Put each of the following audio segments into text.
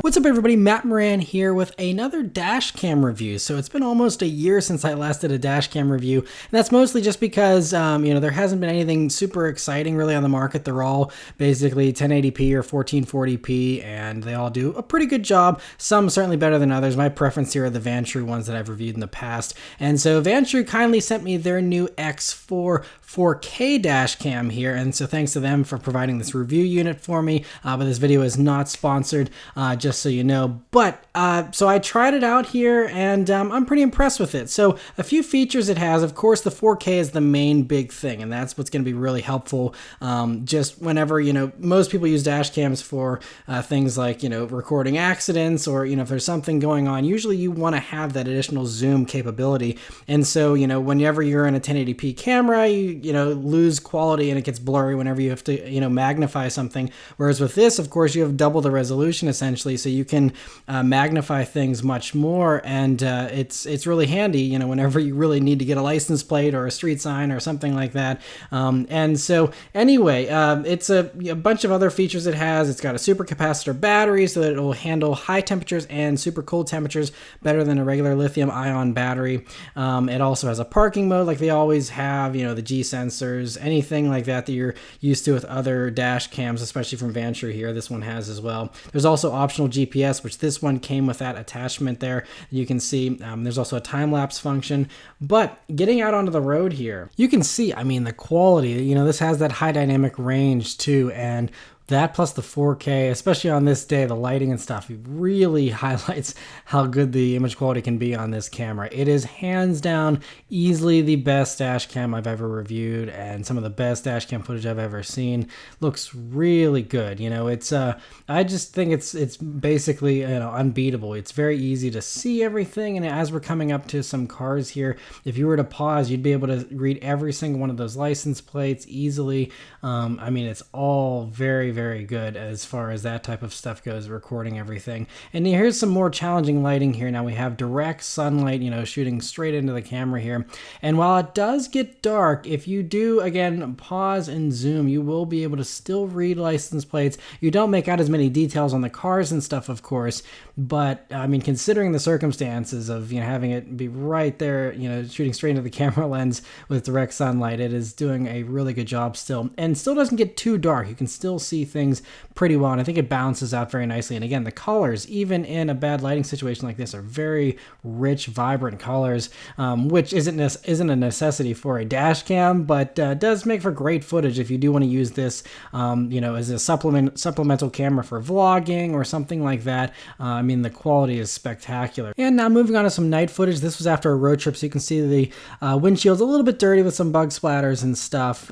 What's up everybody, Matt Moran here with another dash cam review. So it's been almost a year since I last did a dash cam review, and that's mostly just because, there hasn't been anything super exciting really on the market. They're all basically 1080p or 1440p, and they all do a pretty good job. Some certainly better than others. My preference here are the Vantrue ones that I've reviewed in the past. And so Vantrue kindly sent me their new X4 4K dash cam here, and so thanks to them for providing this review unit for me. But this video is not sponsored, just so you know. But so I tried it out here, and I'm pretty impressed with it. So a few features it has. Of course, the 4K is the main big thing, and that's what's going to be really helpful. Just whenever, most people use dash cams for things like, recording accidents, or, if there's something going on, usually you want to have that additional zoom capability. And so, whenever you're in a 1080p camera, you lose quality and it gets blurry whenever you have to, magnify something. Whereas with this, of course, you have double the resolution essentially, so you can magnify things much more, and it's really handy, whenever you really need to get a license plate or a street sign or something like that. And so anyway, it's a bunch of other features it has. It's got a supercapacitor battery so that it will handle high temperatures and super cold temperatures better than a regular lithium ion battery. It also has a parking mode like they always have, the G sensors, anything like that you're used to with other dash cams, especially from Vantrue here. This one has as well. There's also optional GPS, which this one came with that attachment there. You can see there's also a time-lapse function. But getting out onto the road here, you can see, the quality, this has that high dynamic range too, and that plus the 4K, especially on this day, the lighting and stuff, it really highlights how good the image quality can be on this camera. It is hands down easily the best dash cam I've ever reviewed, and some of the best dash cam footage I've ever seen. Looks really good. It's I just think it's basically unbeatable. It's very easy to see everything, and as we're coming up to some cars here, if you were to pause, you'd be able to read every single one of those license plates easily. It's all very good as far as that type of stuff goes, recording everything. And here's some more challenging lighting here. Now we have direct sunlight, shooting straight into the camera here. And while it does get dark, if you do, again, pause and zoom, you will be able to still read license plates. You don't make out as many details on the cars and stuff, of course, but considering the circumstances of, having it be right there, shooting straight into the camera lens with direct sunlight, it is doing a really good job still. And still doesn't get too dark. You can still see things pretty well, and I think it balances out very nicely. And again, the colors, even in a bad lighting situation like this, are very rich, vibrant colors, which isn't a necessity for a dash cam, but does make for great footage if you do want to use this, as a supplemental camera for vlogging or something like that. The quality is spectacular. And now moving on to some night footage. This was after a road trip, so you can see the windshield's a little bit dirty with some bug splatters and stuff,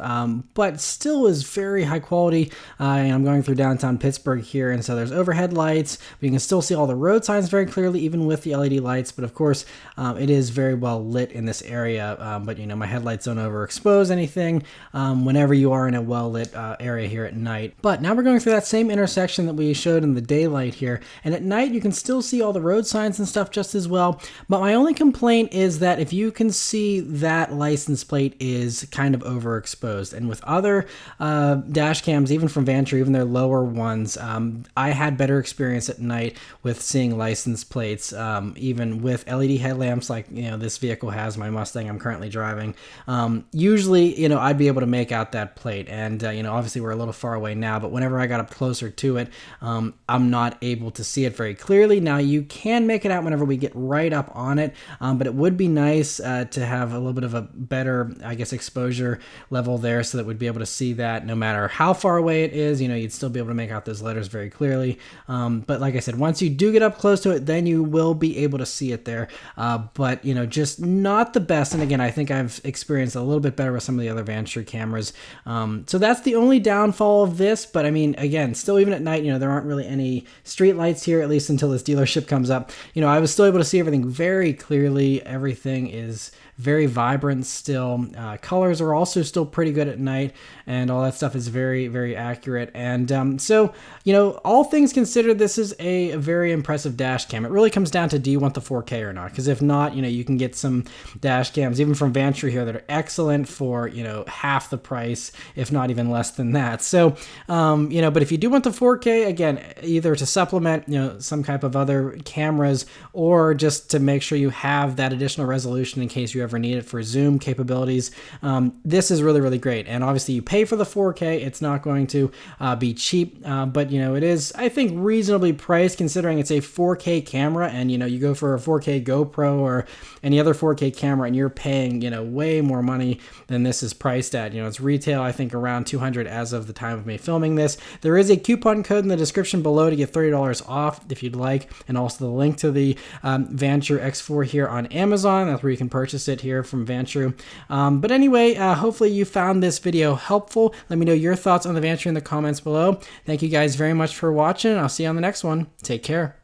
but still is very high quality. And I'm going through downtown Pittsburgh here, and so there's overhead lights, but you can still see all the road signs very clearly, even with the LED lights. But of course, it is very well lit in this area, but my headlights don't overexpose anything whenever you are in a well-lit area here at night. But now we're going through that same intersection that we showed in the daylight here, and at night you can still see all the road signs and stuff just as well. But my only complaint is that if you can see that license plate is kind of overexposed, and with other dash cams, even from Vantrue, even their lower ones, I had better experience at night with seeing license plates, even with LED headlamps like this vehicle has, my Mustang I'm currently driving. Usually, I'd be able to make out that plate, and obviously we're a little far away now, but whenever I got up closer to it, I'm not able to see it very clearly. Now you can make it out whenever we get right up on it, but it would be nice to have a little bit of a better, exposure level there, so that we'd be able to see that no matter how far away it is. You'd still be able to make out those letters very clearly. But like I said, once you do get up close to it, then you will be able to see it there. But just not the best. And again, I think I've experienced a little bit better with some of the other Vantrue cameras. So that's the only downfall of this. But again, still even at night, there aren't really any street lights here, at least until this dealership comes up. I was still able to see everything very clearly. Everything is very vibrant still. Colors are also still pretty good at night, and all that stuff is very, very accurate. And so, all things considered, this is a very impressive dash cam. It really comes down to, do you want the 4K or not? Because if not, you can get some dash cams, even from Vantrue here, that are excellent for, half the price, if not even less than that. So, but if you do want the 4K, again, either to supplement, some type of other cameras, or just to make sure you have that additional resolution in case you ever need it for zoom capabilities, this is really, really great. And obviously you pay for the 4K. It's not going to be cheap, but it is, I think, reasonably priced considering it's a 4K camera, and you go for a 4K GoPro or any other 4K camera and you're paying way more money than this is priced at. It's retail, I think, around $200 as of the time of me filming this. There is a coupon code in the description below to get $30 off if you'd like, and also the link to the Vantrue X4 here on Amazon. That's where you can purchase it here from Vantrue. But anyway, hopefully you found this video helpful. Let me know your thoughts on the Vantrue in the comments below. Thank you guys very much for watching. I'll see you on the next one. Take care.